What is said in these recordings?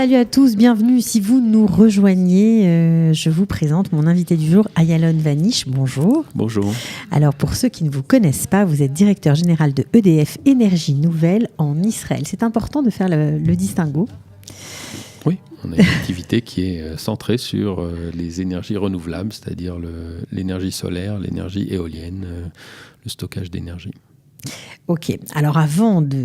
Salut à tous, bienvenue. Si vous nous rejoignez, je vous présente mon invité du jour, Ayalon Vanish. Bonjour. Bonjour. Alors pour ceux qui ne vous connaissent pas, vous êtes directeur général de EDF Énergie Nouvelle en Israël. C'est important de faire le distinguo. Oui, on a une activité qui est centrée sur les énergies renouvelables, c'est-à-dire l'énergie solaire, l'énergie éolienne, le stockage d'énergie. Ok, alors avant de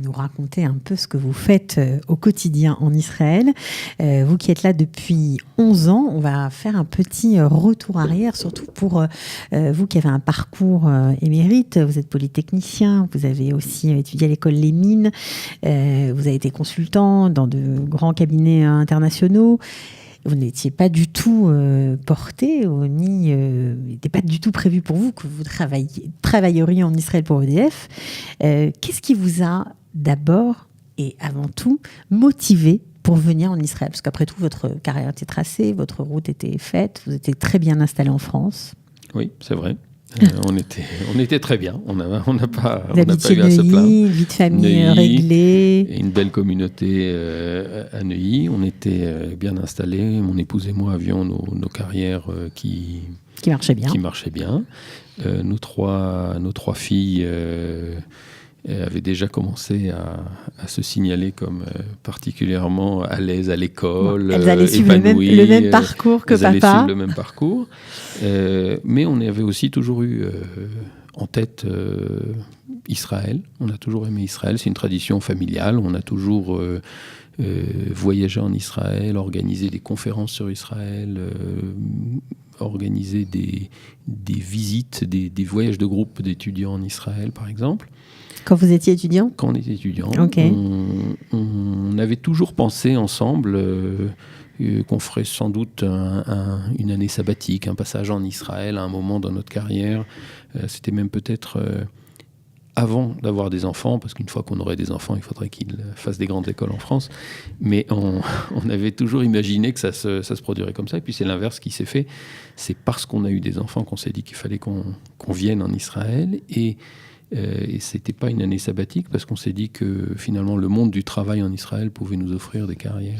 nous raconter un peu ce que vous faites au quotidien en Israël, vous qui êtes là depuis 11 ans, on va faire un petit retour arrière, surtout pour vous qui avez un parcours émérite. Vous êtes polytechnicien, vous avez aussi étudié à l'école Les Mines, vous avez été consultant dans de grands cabinets internationaux. Vous n'étiez pas du tout porté, n'était pas du tout prévu pour vous que vous travailleriez en Israël pour EDF. Qu'est-ce qui vous a d'abord et avant tout motivé pour venir en Israël? Parce qu'après tout, votre carrière était tracée, votre route était faite, vous étiez très bien installé en France. Oui, c'est vrai. On était très bien. On n'a pas eu à se plaindre. Neuilly, vie de famille réglée. Et une belle communauté à Neuilly. On était bien installés. Mon épouse et moi avions nos carrières qui marchaient bien. Nos trois filles avaient déjà commencé à se signaler comme particulièrement à l'aise à l'école. Elles allaient suivre le même parcours que papa. Elles allaient suivre le même parcours. Mais on avait aussi toujours eu en tête Israël. On a toujours aimé Israël. C'est une tradition familiale. On a toujours voyagé en Israël, organisé des conférences sur Israël, organisé des visites, des voyages de groupe d'étudiants en Israël, par exemple. Quand vous étiez étudiant ? Quand on était étudiant. Okay. On avait toujours pensé ensemble qu'on ferait sans doute une année sabbatique, un passage en Israël à un moment dans notre carrière. C'était même peut-être avant d'avoir des enfants, parce qu'une fois qu'on aurait des enfants, il faudrait qu'ils fassent des grandes écoles en France. Mais on avait toujours imaginé que ça se produirait comme ça. Et puis c'est l'inverse qui s'est fait. C'est parce qu'on a eu des enfants qu'on s'est dit qu'il fallait qu'on vienne en Israël. Et c'était pas une année sabbatique parce qu'on s'est dit que finalement le monde du travail en Israël pouvait nous offrir des carrières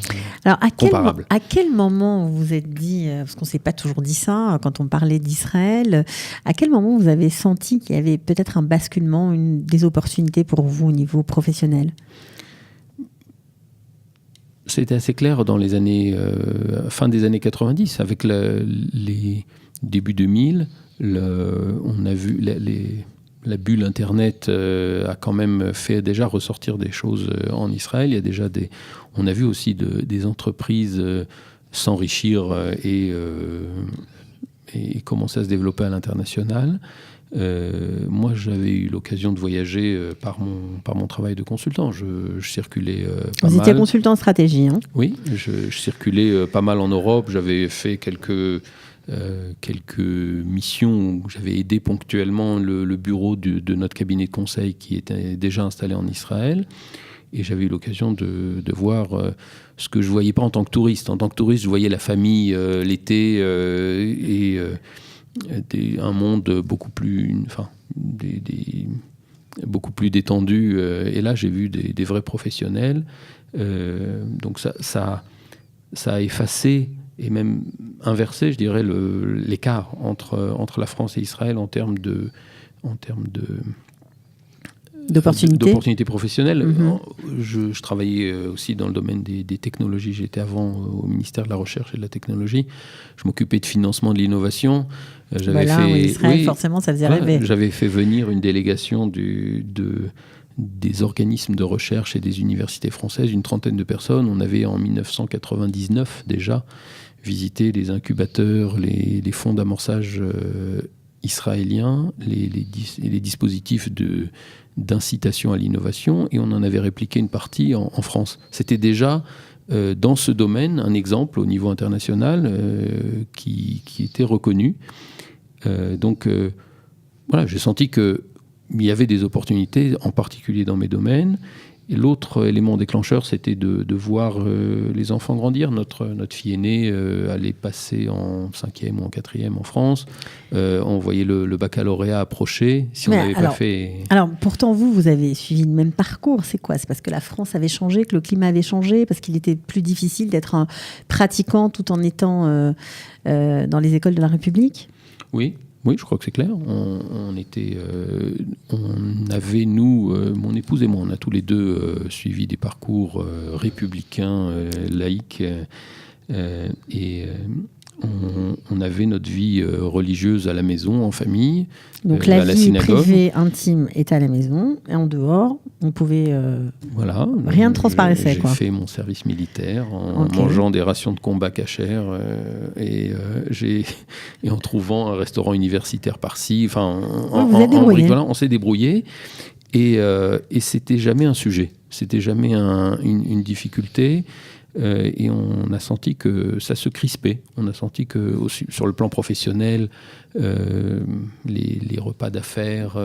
comparables. À quel moment vous vous êtes dit, parce qu'on s'est pas toujours dit ça quand on parlait d'Israël, à quel moment vous avez senti qu'il y avait peut-être un basculement, des opportunités pour vous au niveau professionnel ? C'était assez clair dans les années fin des années 90 avec les débuts 2000. On a vu la bulle Internet a quand même fait déjà ressortir des choses en Israël. Il y a déjà on a vu aussi des entreprises s'enrichir et commencer à se développer à l'international. Moi, j'avais eu l'occasion de voyager par mon travail de consultant. Je circulais pas mal. Vous étiez consultant en stratégie, hein ? Oui, je circulais pas mal en Europe. J'avais fait quelques missions où j'avais aidé ponctuellement le bureau de notre cabinet de conseil qui était déjà installé en Israël. Et j'avais eu l'occasion de voir ce que je ne voyais pas en tant que touriste. En tant que touriste, je voyais la famille l'été et un monde beaucoup plus détendu. Et là, j'ai vu des vrais professionnels. Donc ça a effacé et même inversé, je dirais, l'écart entre la France et Israël en termes d'opportunités professionnelles. Mm-hmm. Je travaillais aussi dans le domaine des technologies. J'étais avant au ministère de la Recherche et de la Technologie. Je m'occupais de financement de l'innovation. Israël, forcément, ça faisait rêver. J'avais fait venir une délégation des organismes de recherche et des universités françaises, une trentaine de personnes. On avait en 1999 déjà visité les incubateurs, les fonds d'amorçage israéliens, les dispositifs d'incitation à l'innovation, et on en avait répliqué une partie en France. C'était déjà dans ce domaine un exemple au niveau international qui était reconnu. Donc voilà, j'ai senti qu'il y avait des opportunités, en particulier dans mes domaines, Et l'autre élément déclencheur, c'était de voir les enfants grandir. Notre fille aînée allait passer en 5e ou en 4e en France. On voyait le baccalauréat approcher. Si on n'avait pas fait... Alors, pourtant, vous avez suivi le même parcours. C'est quoi? C'est parce que la France avait changé, que le climat avait changé, parce qu'il était plus difficile d'être un pratiquant tout en étant dans les écoles de la République? Oui, je crois que c'est clair. On avait, nous, mon épouse et moi, on a tous les deux suivi des parcours républicains, laïques, et on avait notre vie religieuse à la maison, en famille, donc à la vie privée intime est à la maison, et en dehors, on pouvait... Voilà. Rien ne transparaissait, j'ai quoi. fait mon service militaire en mangeant des rations de combat cachères et en trouvant un restaurant universitaire par-ci. Enfin, on s'est débrouillé et c'était jamais un sujet. C'était jamais une difficulté. Et on a senti que ça se crispait. On a senti que sur le plan professionnel, les repas d'affaires,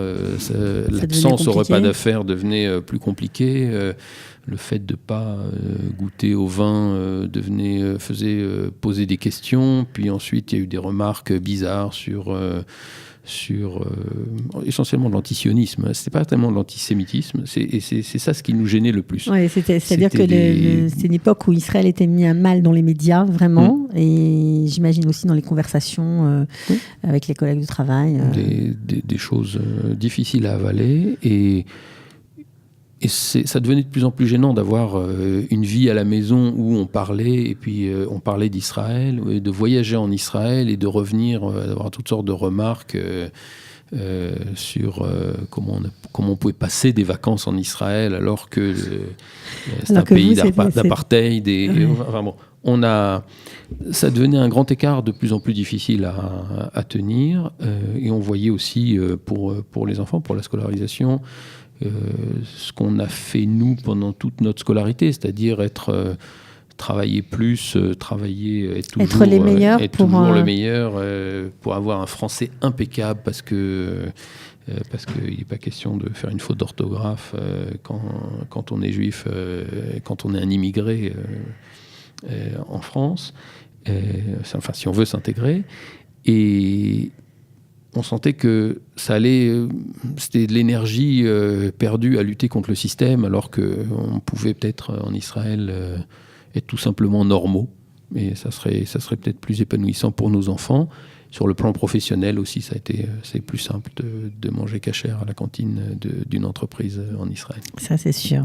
l'absence au repas d'affaires devenait plus compliqué. Le fait de ne pas goûter au vin faisait poser des questions. Puis ensuite, il y a eu des remarques bizarres sur essentiellement de l'antisionisme. C'était pas tellement de l'antisémitisme, c'est ça ce qui nous gênait le plus. Ouais, c'est-à-dire que c'est une époque où Israël était mis à mal dans les médias, vraiment, et j'imagine aussi dans les conversations avec les collègues de travail. Des choses difficiles à avaler, et ça devenait de plus en plus gênant d'avoir une vie à la maison où on parlait, et puis on parlait d'Israël, de voyager en Israël et de revenir, d'avoir toutes sortes de remarques sur comment on pouvait passer des vacances en Israël alors que c'est un pays d'apartheid. Enfin bon, ça devenait un grand écart de plus en plus difficile à tenir, et on voyait aussi pour les enfants, pour la scolarisation, ce qu'on a fait nous pendant toute notre scolarité, c'est-à-dire travailler plus, être toujours les meilleurs, le meilleur pour avoir un français impeccable, parce qu'il n'est pas question de faire une faute d'orthographe quand on est juif, quand on est un immigré en France, enfin si on veut s'intégrer. Et on sentait que c'était de l'énergie perdue à lutter contre le système, alors qu'on pouvait peut-être en Israël être tout simplement normaux. Et ça serait peut-être plus épanouissant pour nos enfants. Sur le plan professionnel aussi, c'est plus simple de manger cachère à la cantine d'une entreprise en Israël. Ça, c'est sûr.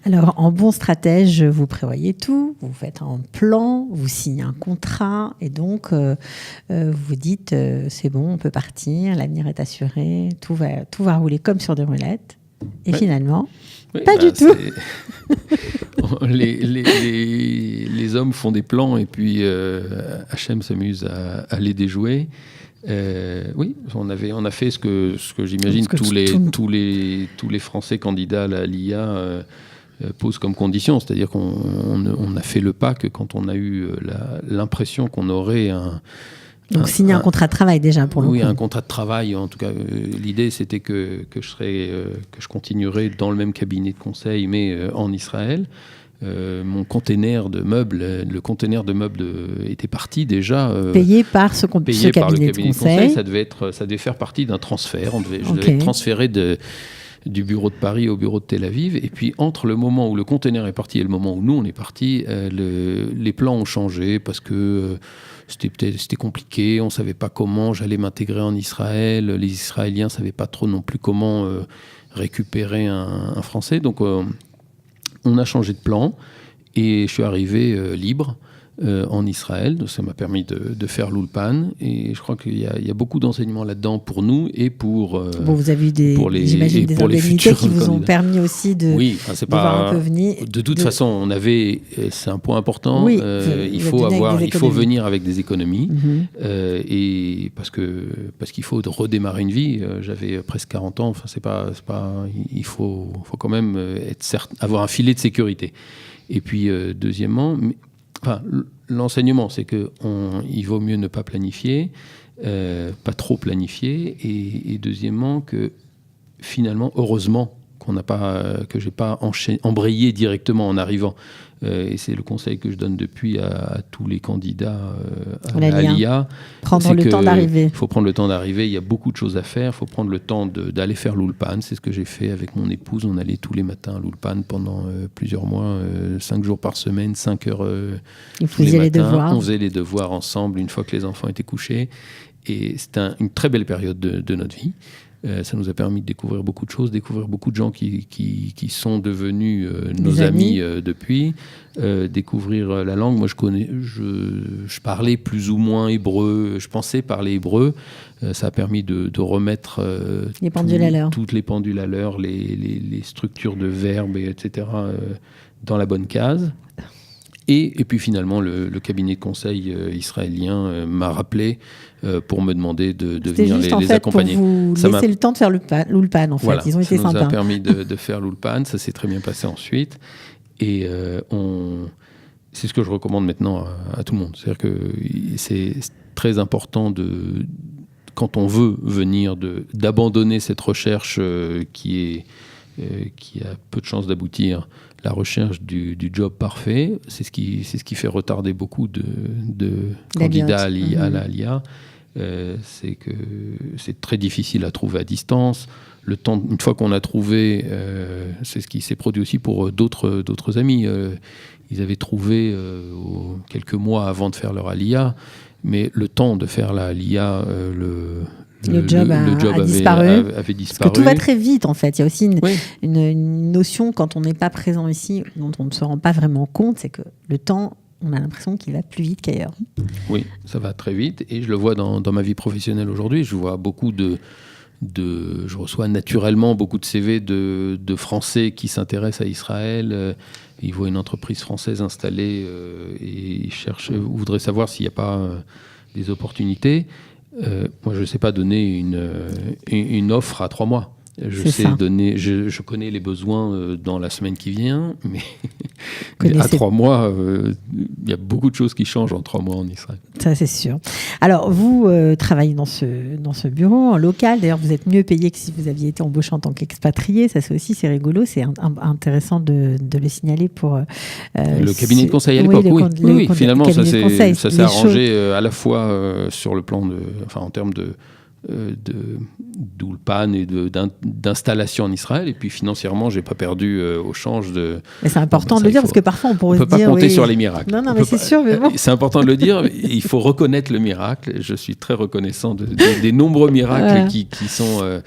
Alors, en bon stratège, vous prévoyez tout, vous faites un plan, vous signez un contrat, et donc vous dites c'est bon, on peut partir, l'avenir est assuré, tout va rouler comme sur des roulettes. Et finalement, pas du tout. Les hommes font des plans, et puis Hachem s'amuse à les déjouer. Oui, on a fait ce que j'imagine tous les Français candidats à l'IA posent comme condition, c'est-à-dire qu'on a fait le pas que quand on a eu l'impression qu'on aurait donc signer un contrat de travail déjà pour le coup. Oui, un contrat de travail. En tout cas, l'idée c'était que je continuerais dans le même cabinet de conseil, mais en Israël. Mon container de meubles, était parti déjà. Payé par ce cabinet de conseil. Ça devait faire partie d'un transfert. Je devais être transféré du bureau de Paris au bureau de Tel Aviv. Et puis, entre le moment où le container est parti et le moment où nous, on est parti, les plans ont changé parce que c'était compliqué. On ne savait pas comment j'allais m'intégrer en Israël. Les Israéliens ne savaient pas trop non plus comment récupérer un Français. Donc, on a changé de plan et je suis arrivé libre en Israël. Donc ça m'a permis de faire l'Ulpan, et je crois qu'il y a beaucoup d'enseignements là-dedans pour nous et pour vous avez eu j'imagine des indemnités qui vous ont permis aussi de voir un peu venir. De toute façon, c'est un point important. Oui, il faut venir avec des économies, et parce qu'il faut redémarrer une vie. J'avais presque 40 ans. Enfin, il faut quand même avoir un filet de sécurité. Et puis deuxièmement, l'enseignement, c'est qu'il vaut mieux ne pas planifier, pas trop planifier, et deuxièmement que finalement, heureusement que j'ai pas embrayé directement en arrivant. Et c'est le conseil que je donne depuis à tous les candidats à l'IA. Prendre le temps d'arriver. Il faut prendre le temps d'arriver. Il y a beaucoup de choses à faire. Il faut prendre le temps d'aller faire l'Ulpan. C'est ce que j'ai fait avec mon épouse. On allait tous les matins à l'Ulpan pendant plusieurs mois, 5 jours par semaine, 5 heures tous les matins. On faisait les devoirs ensemble une fois que les enfants étaient couchés. Et c'était une très belle période de notre vie. Ça nous a permis de découvrir beaucoup de choses, découvrir beaucoup de gens qui sont devenus nos amis depuis, découvrir la langue. Moi, je parlais plus ou moins hébreu, je pensais parler hébreu. Ça a permis de remettre les pendules à l'heure. Toutes les pendules à l'heure, les structures de verbes, etc., dans la bonne case. Et puis finalement, le cabinet de conseil israélien m'a rappelé pour me demander de venir les accompagner. Pour vous laisser le temps de faire l'Ulpan, en fait. Voilà, ils ont été sympas. Ça nous a permis de faire l'Ulpan. Ça s'est très bien passé ensuite. Et c'est ce que je recommande maintenant à tout le monde. C'est-à-dire que c'est très important quand on veut venir, d'abandonner cette recherche qui a peu de chances d'aboutir, la recherche du job parfait. C'est ce qui fait retarder beaucoup de candidats à l'IA. C'est que c'est très difficile à trouver à distance. Le temps, une fois qu'on a trouvé, c'est ce qui s'est produit aussi pour d'autres amis. Ils avaient trouvé quelques mois avant de faire leur ALIA, mais le temps de faire la ALIA, le job avait disparu. Parce que tout va très vite, en fait. Il y a aussi une notion, quand on n'est pas présent ici, dont on ne se rend pas vraiment compte, c'est que le temps, on a l'impression qu'il va plus vite qu'ailleurs. Oui, ça va très vite. Et je le vois dans ma vie professionnelle aujourd'hui. Je vois beaucoup je reçois naturellement beaucoup de CV de Français qui s'intéressent à Israël. Ils voient une entreprise française installée et ils voudraient savoir s'il n'y a pas des opportunités. Moi, je ne sais pas donner une offre à 3 mois. Je connais les besoins dans la semaine qui vient, mais à 3 mois, il y a beaucoup de choses qui changent en 3 mois en Israël. Ça, c'est sûr. Alors, vous travaillez dans ce bureau en local. D'ailleurs, vous êtes mieux payé que si vous aviez été embauché en tant qu'expatrié. Ça, c'est rigolo. C'est intéressant de le signaler pour... le cabinet de conseil à l'époque, oui. Finalement, ça s'est arrangé à la fois sur le plan en termes d'Ulpan et d'installation en Israël, et puis financièrement j'ai pas perdu au change de... Mais c'est important de le dire, parce que parfois on pourrait se dire... On peut pas compter sur les miracles. Non, mais c'est sûr, mais bon. C'est important de le dire, il faut reconnaître le miracle. Je suis très reconnaissant des nombreux miracles qui se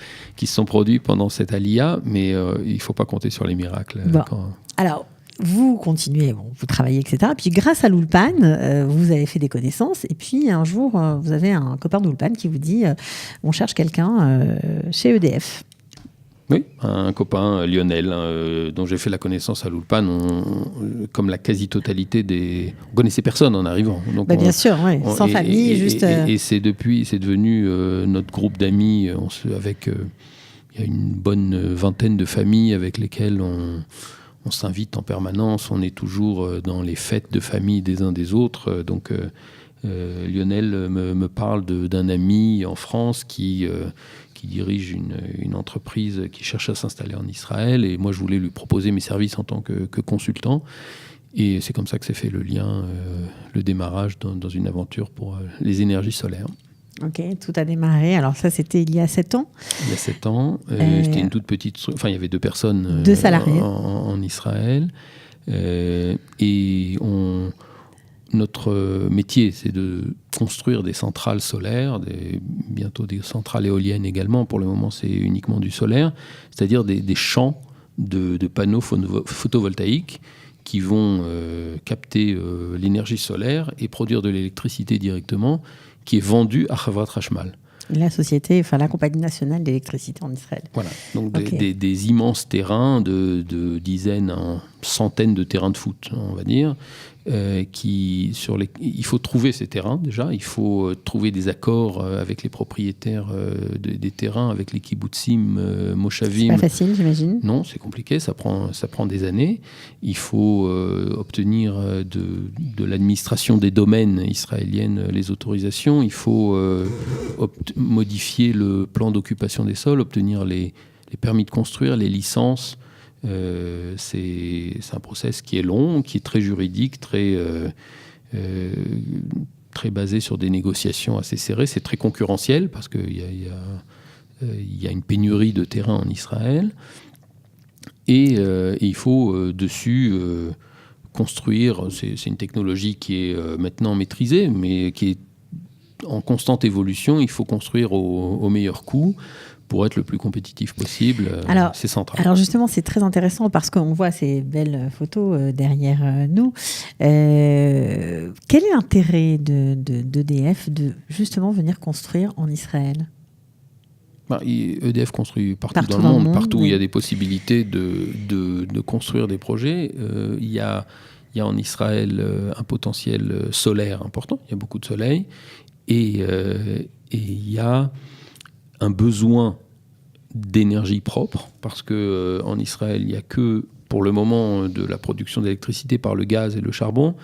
sont produits pendant cette ALIA, mais il faut pas compter sur les miracles. Bon. Alors, vous continuez, vous travaillez, etc. Puis grâce à l'Ulpan, vous avez fait des connaissances. Et puis un jour, vous avez un copain d'Ulpan qui vous dit on cherche quelqu'un chez EDF. Oui, un copain, Lionel, dont j'ai fait la connaissance à l'Ulpan. Comme la quasi-totalité on connaissait personne en arrivant. Donc bien sûr, sans famille, juste... Et c'est devenu notre groupe d'amis avec... il y a une bonne vingtaine de familles avec lesquelles on s'invite en permanence, on est toujours dans les fêtes de famille des uns des autres. Donc Lionel me parle d'un ami en France qui dirige une entreprise qui cherche à s'installer en Israël. Et moi, je voulais lui proposer mes services en tant que consultant. Et c'est comme ça que s'est fait le lien, le démarrage dans une aventure pour les énergies solaires. Ok, tout a démarré. Alors ça, c'était il y a 7 ans. Il y a 7 ans. J'étais une toute petite... Enfin, il y avait 2 personnes... 2 salariés. En Israël. Et notre métier, c'est de construire des centrales solaires, bientôt des centrales éoliennes également. Pour le moment, c'est uniquement du solaire. C'est-à-dire des champs de panneaux photovoltaïques qui vont capter l'énergie solaire et produire de l'électricité directement, qui est vendue à Havrat Hashmal. La compagnie nationale d'électricité en Israël. Voilà, donc des immenses terrains de dizaines, centaines de terrains de foot, on va dire, il faut trouver ces terrains déjà, il faut trouver des accords avec les propriétaires des terrains, avec les kibbutzim, moshavim. C'est pas facile, j'imagine. Non, c'est compliqué, ça prend des années. Il faut obtenir de l'administration des domaines israéliennes les autorisations, il faut modifier le plan d'occupation des sols, obtenir les les permis de construire, les licences, c'est un process qui est long, qui est très juridique, très basé sur des négociations assez serrées. C'est très concurrentiel parce qu'il y a une pénurie de terrain en Israël. Et il faut dessus construire. C'est une technologie qui est maintenant maîtrisée, mais qui est en constante évolution. Il faut construire au meilleur coût pour être le plus compétitif possible. C'est central. Alors justement, c'est très intéressant parce qu'on voit ces belles photos derrière nous. Quel est l'intérêt d'EDF de justement venir construire en Israël ? EDF construit partout dans le monde, partout où il y a des possibilités de construire des projets. Il y a en Israël un potentiel solaire important, il y a beaucoup de soleil, et il y a un besoin d'énergie propre, parce qu'en Israël, il n'y a que, pour le moment, de la production d'électricité par le gaz et le charbon.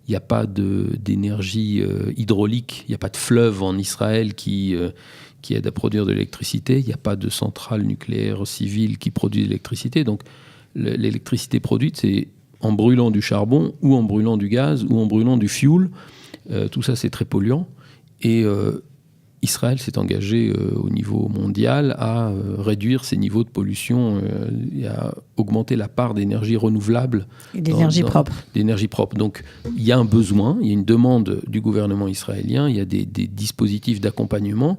Il n'y a pas d'énergie hydraulique, il n'y a pas de fleuve en Israël qui aide à produire de l'électricité. Il n'y a pas de centrale nucléaire civile qui produit de l'électricité. Donc l'électricité produite, c'est en brûlant du charbon ou en brûlant du gaz ou en brûlant du fioul. Tout ça, c'est très polluant. Et Israël s'est engagé au niveau mondial à réduire ses niveaux de pollution et à augmenter la part d'énergie renouvelable. Et d'énergie propre. D'énergie propre. Donc il y a un besoin, il y a une demande du gouvernement israélien, il y a des dispositifs d'accompagnement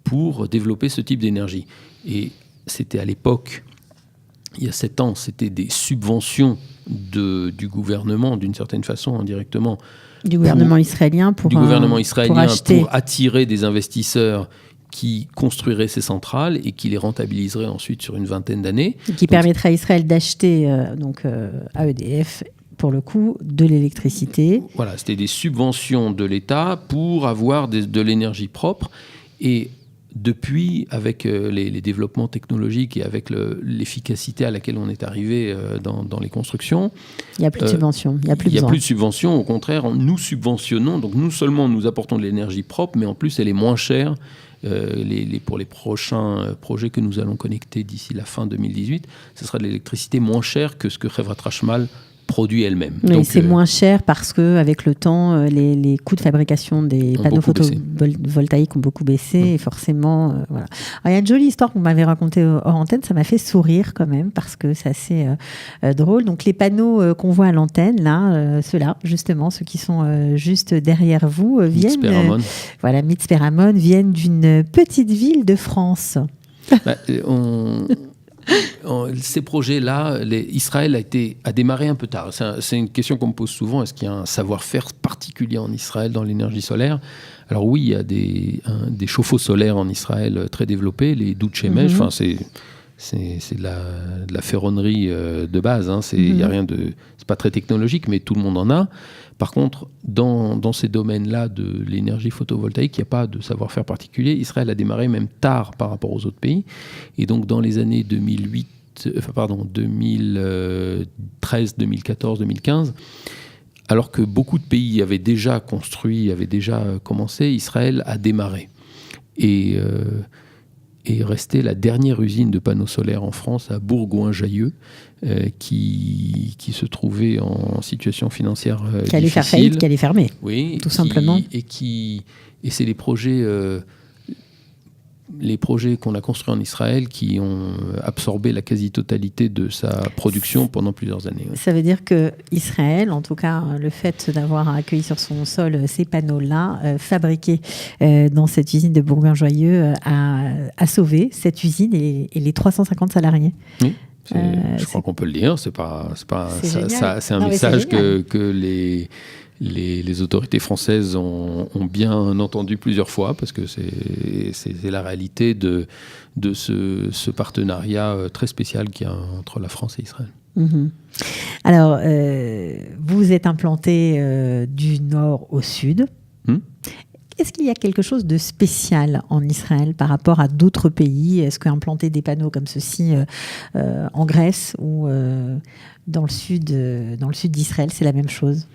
pour développer ce type d'énergie. Et c'était à l'époque, il y a 7 ans, c'était des subventions du gouvernement, d'une certaine façon, indirectement. Du gouvernement israélien pour attirer des investisseurs qui construiraient ces centrales et qui les rentabiliseraient ensuite sur une vingtaine d'années. Et qui permettrait à Israël d'acheter à EDF, pour le coup, de l'électricité. Voilà, c'était des subventions de l'État pour avoir de l'énergie propre. Et depuis, avec les développements technologiques et avec l'efficacité à laquelle on est arrivé dans les constructions... Il n'y a plus de subventions, il n'y a plus besoin. Il n'y a plus de subventions, au contraire, nous subventionnons. Donc nous seulement, nous apportons de l'énergie propre, mais en plus, elle est moins chère. Pour les prochains projets que nous allons connecter d'ici la fin 2018, ce sera de l'électricité moins chère que ce que Chevrat Hachmal produit elle-même. Mais donc, c'est moins cher parce qu'avec le temps, les coûts de fabrication des panneaux photovoltaïques ont beaucoup baissé. Et forcément, voilà. Alors, il y a une jolie histoire que vous m'avez racontée hors antenne, ça m'a fait sourire quand même parce que c'est assez drôle. Donc les panneaux qu'on voit à l'antenne, là, ceux-là, justement, ceux qui sont juste derrière vous, viennent... voilà, Mitzperamon, viennent d'une petite ville de France. Ces projets-là, Israël a démarré un peu tard. C'est une question qu'on me pose souvent. Est-ce qu'il y a un savoir-faire particulier en Israël dans l'énergie solaire ? Alors oui, il y a des chauffe-eau solaires en Israël très développés, les Doutchemesh. Enfin, c'est de la ferronnerie de base. Hein. Y a rien c'est pas très technologique, mais tout le monde en a. Par contre, dans ces domaines-là de l'énergie photovoltaïque, il n'y a pas de savoir-faire particulier. Israël a démarré même tard par rapport aux autres pays. Et donc, dans les années 2013, 2014, 2015, alors que beaucoup de pays avaient déjà construit, avaient déjà commencé, Israël a démarré. Et restait la dernière usine de panneaux solaires en France, à Bourgoin-Jallieu, qui se trouvait en situation financière difficile. Qui allait faire faillite, qui allait fermer, tout simplement. Et c'est les projets qu'on a construits en Israël qui ont absorbé la quasi-totalité de sa production pendant plusieurs années. Ça veut dire qu'Israël, en tout cas le fait d'avoir accueilli sur son sol ces panneaux-là, fabriqués dans cette usine de Bourgoin-Jallieu, a sauvé cette usine et les 350 salariés. Oui. Je crois qu'on peut le dire. C'est un message que les autorités françaises ont bien entendu plusieurs fois, parce que c'est la réalité de ce partenariat très spécial qu'il y a entre la France et Israël. Mmh. Alors, vous êtes implanté du nord au sud. Est-ce qu'il y a quelque chose de spécial en Israël par rapport à d'autres pays ? Est-ce qu'implanter des panneaux comme ceci en Grèce ou dans le sud d'Israël, c'est la même chose ?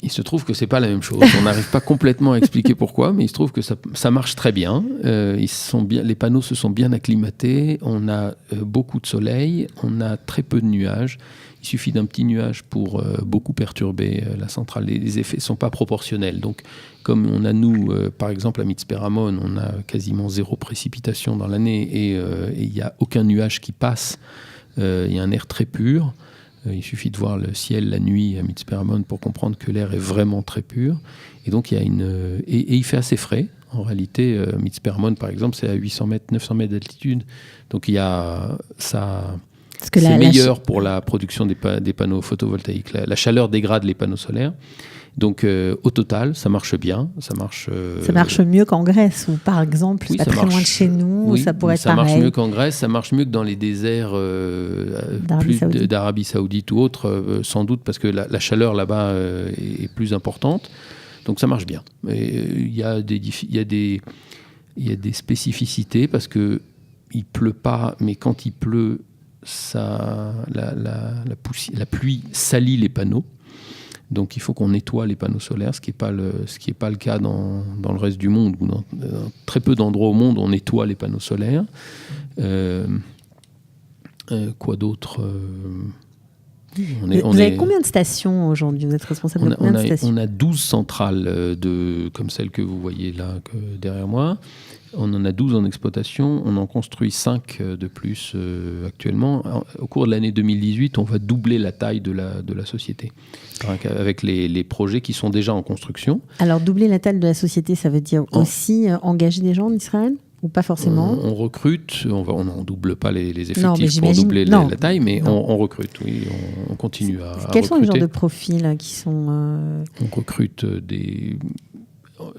Il se trouve que c'est pas la même chose. On n'arrive pas complètement à expliquer pourquoi, mais il se trouve que ça marche très bien. Les panneaux se sont bien acclimatés. On a beaucoup de soleil. On a très peu de nuages. Il suffit d'un petit nuage pour beaucoup perturber la centrale. Les effets ne sont pas proportionnels. Donc, comme on a nous, par exemple à Mitzperamon, on a quasiment 0 précipitation dans l'année et il n'y a aucun nuage qui passe. Il y a un air très pur. Il suffit de voir le ciel la nuit à Mitzperamon pour comprendre que l'air est vraiment très pur. Et donc, il y a et il fait assez frais. En réalité, Mitzperamon, par exemple, c'est à 800 mètres, 900 mètres d'altitude. Donc, il y a ça. C'est meilleur pour la production des panneaux photovoltaïques. La chaleur dégrade les panneaux solaires. Donc, au total, ça marche bien. Ça marche mieux qu'en Grèce, où par exemple, c'est pas très loin de chez nous, ça pourrait être pareil. Ça marche mieux qu'en Grèce, ça marche mieux que dans les déserts d'Arabie Saoudite ou autres, sans doute, parce que la chaleur là-bas est plus importante. Donc, ça marche bien. Il y a des spécificités, parce qu'il ne pleut pas, mais quand il pleut, la pluie salit les panneaux. Donc il faut qu'on nettoie les panneaux solaires, ce qui n'est pas le cas dans le reste du monde, ou dans très peu d'endroits au monde on nettoie les panneaux solaires. Quoi d'autre Vous avez combien de stations aujourd'hui? Vous êtes responsable de combien de stations? On a 12 centrales comme celle que vous voyez là derrière moi. On en a 12 en exploitation, on en construit 5 de plus actuellement. Au cours de l'année 2018, on va doubler la taille de la société, avec les projets qui sont déjà en construction. Alors, doubler la taille de la société, ça veut dire aussi engager des gens en Israël? Ou pas forcément? On recrute, on ne double pas les effectifs pour doubler la taille, mais on recrute, oui, on continue à recruter. Quels sont les genres de profils qui sont... On recrute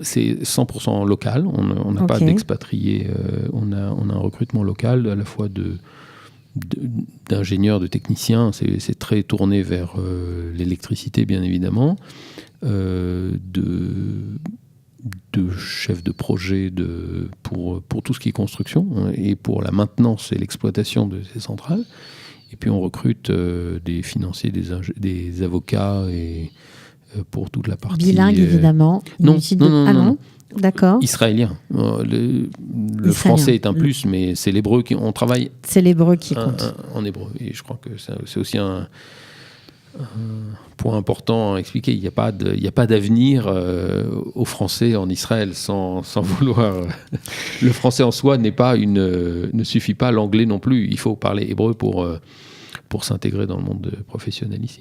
c'est 100% local, on n'a pas d'expatriés, on a un recrutement local à la fois d'ingénieurs, de techniciens, c'est très tourné vers l'électricité bien évidemment, de chefs de projet pour tout ce qui est construction et pour la maintenance et l'exploitation de ces centrales. Et puis on recrute des financiers, des avocats et pour toute la partie... Bilingue, évidemment. Non. D'accord. Israélien. Le français est un plus, mais c'est l'hébreu on travaille... C'est l'hébreu qui compte. En hébreu. Et je crois que c'est aussi un point important à expliquer. Il n'y a pas d'avenir au français en Israël sans vouloir... Le français en soi ne suffit pas, l'anglais non plus. Il faut parler hébreu pour s'intégrer dans le monde professionnel ici.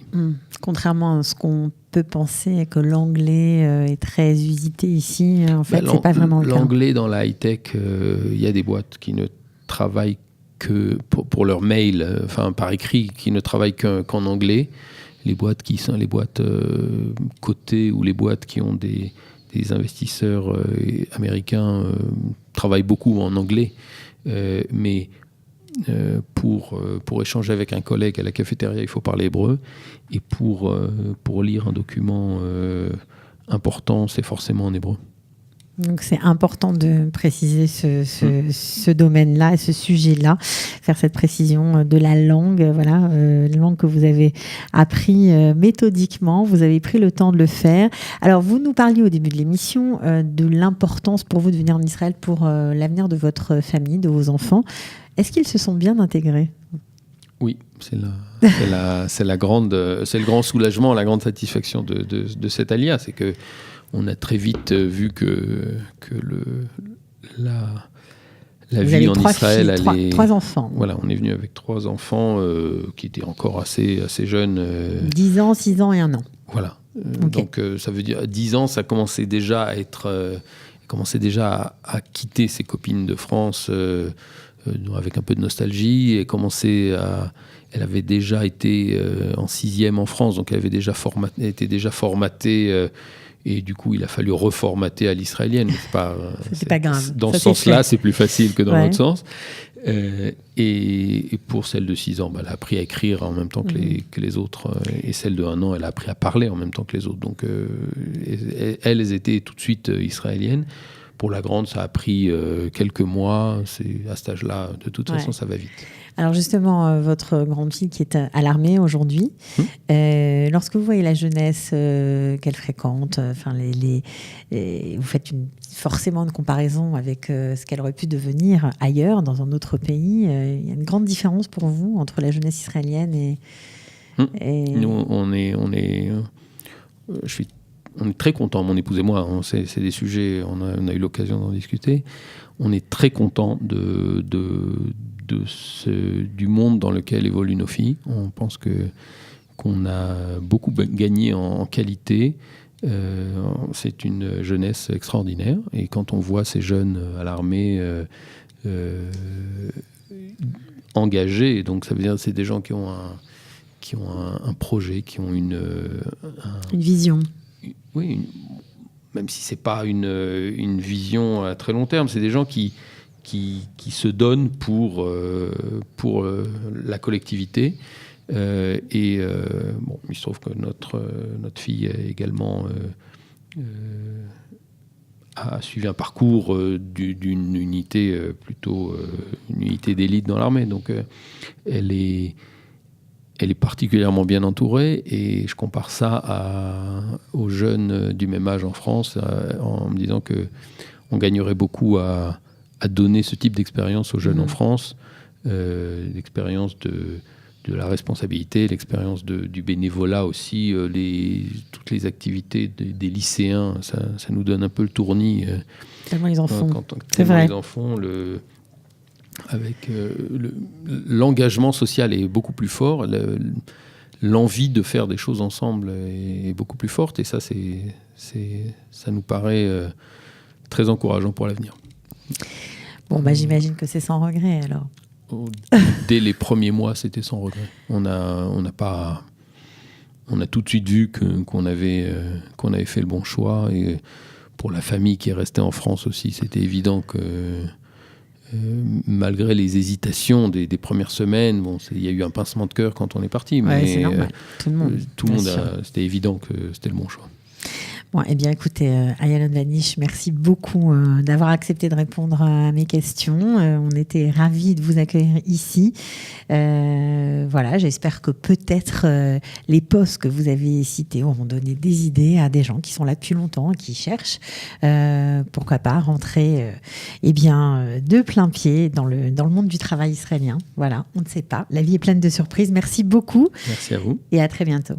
Contrairement à ce qu'on peut penser que l'anglais est très usité ici, en fait, c'est pas vraiment le cas. L'anglais dans la high-tech, il y a des boîtes qui ne travaillent que pour leur mail, par écrit, qui ne travaillent qu'en anglais. Les boîtes qui sont les boîtes cotées ou les boîtes qui ont des investisseurs américains travaillent beaucoup en anglais, mais pour échanger avec un collègue à la cafétéria, il faut parler hébreu. Et pour lire un document important, c'est forcément en hébreu. Donc c'est important de préciser ce domaine-là, ce sujet-là, faire cette précision de la langue, voilà, la langue que vous avez appris méthodiquement, vous avez pris le temps de le faire. Alors vous nous parliez au début de l'émission de l'importance pour vous de venir en Israël pour l'avenir de votre famille, de vos enfants. Est-ce qu'ils se sont bien intégrés ? Oui, c'est le grand soulagement, la grande satisfaction de cet alia, c'est que on a très vite vu que la vie en Israël allait... Trois enfants. Voilà, on est venu avec 3 enfants qui étaient encore assez jeunes. 10 ans, 6 ans et 1 an. Voilà. Donc ça veut dire à 10 ans, ça commençait déjà à être... commençait déjà à quitter ses copines de France avec un peu de nostalgie et elle avait déjà été en 6e en France, donc elle avait était déjà formatée et du coup il a fallu reformater à l'israélienne. C'est pas grave. Dans ce sens-là, c'est plus facile que dans l'autre sens. Et pour celle de 6 ans, elle a appris à écrire en même temps que les autres. Et celle de 1 an, elle a appris à parler en même temps que les autres. Donc elles étaient tout de suite israéliennes. Pour la grande, ça a pris quelques mois. À cet âge-là, de toute façon, ça va vite. Alors justement, votre grande fille qui est à l'armée aujourd'hui, lorsque vous voyez la jeunesse qu'elle fréquente, vous faites forcément une comparaison avec ce qu'elle aurait pu devenir ailleurs, dans un autre pays. Il y a une grande différence pour vous entre la jeunesse israélienne et... Nous, on est très contents, mon épouse et moi, c'est des sujets, on a eu l'occasion d'en discuter. On est très contents du monde dans lequel évoluent nos filles. On pense qu'on a beaucoup gagné en qualité. C'est une jeunesse extraordinaire. Et quand on voit ces jeunes à l'armée engagés, donc ça veut dire que c'est des gens qui ont un projet, qui ont une vision. Oui, même si c'est pas une vision à très long terme, c'est des gens qui se donnent pour la collectivité. Il se trouve que notre fille également a suivi un parcours d'une unité plutôt une unité d'élite dans l'armée. Donc elle est particulièrement bien entourée, et je compare ça aux jeunes du même âge en France en me disant qu'on gagnerait beaucoup à donner ce type d'expérience aux jeunes en France, l'expérience de la responsabilité, l'expérience du bénévolat aussi, toutes les activités des lycéens, ça nous donne un peu le tournis. Tellement ils en font. C'est vrai. Ils en font, avec l'engagement social est beaucoup plus fort, l'envie de faire des choses ensemble est beaucoup plus forte, et ça nous paraît très encourageant pour l'avenir. Bon, j'imagine que c'est sans regret alors. Dès les premiers mois, c'était sans regret. On a tout de suite vu qu'on avait fait le bon choix, et pour la famille qui est restée en France aussi, c'était évident que malgré les hésitations des premières semaines, il y a eu un pincement de cœur quand on est parti, mais c'est normal. Tout le monde c'était évident que c'était le bon choix. Bon, eh bien, écoutez, Ayalon Vanish, merci beaucoup d'avoir accepté de répondre à mes questions. On était ravis de vous accueillir ici. Voilà, j'espère que peut-être les postes que vous avez cités auront donné des idées à des gens qui sont là depuis longtemps et qui cherchent, pourquoi pas, rentrer de plein pied dans le monde du travail israélien. Voilà, on ne sait pas. La vie est pleine de surprises. Merci beaucoup. Merci à vous. Et à très bientôt.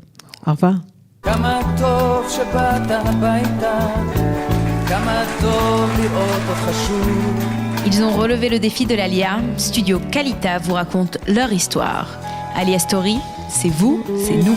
Au revoir. כמה טוב שבאת הביתה, כמה טוב לראות אותך שוב. Ils ont relevé le défi de l'Alia. Studio Kalita vous raconte leur histoire. Alia Story, c'est vous, c'est nous.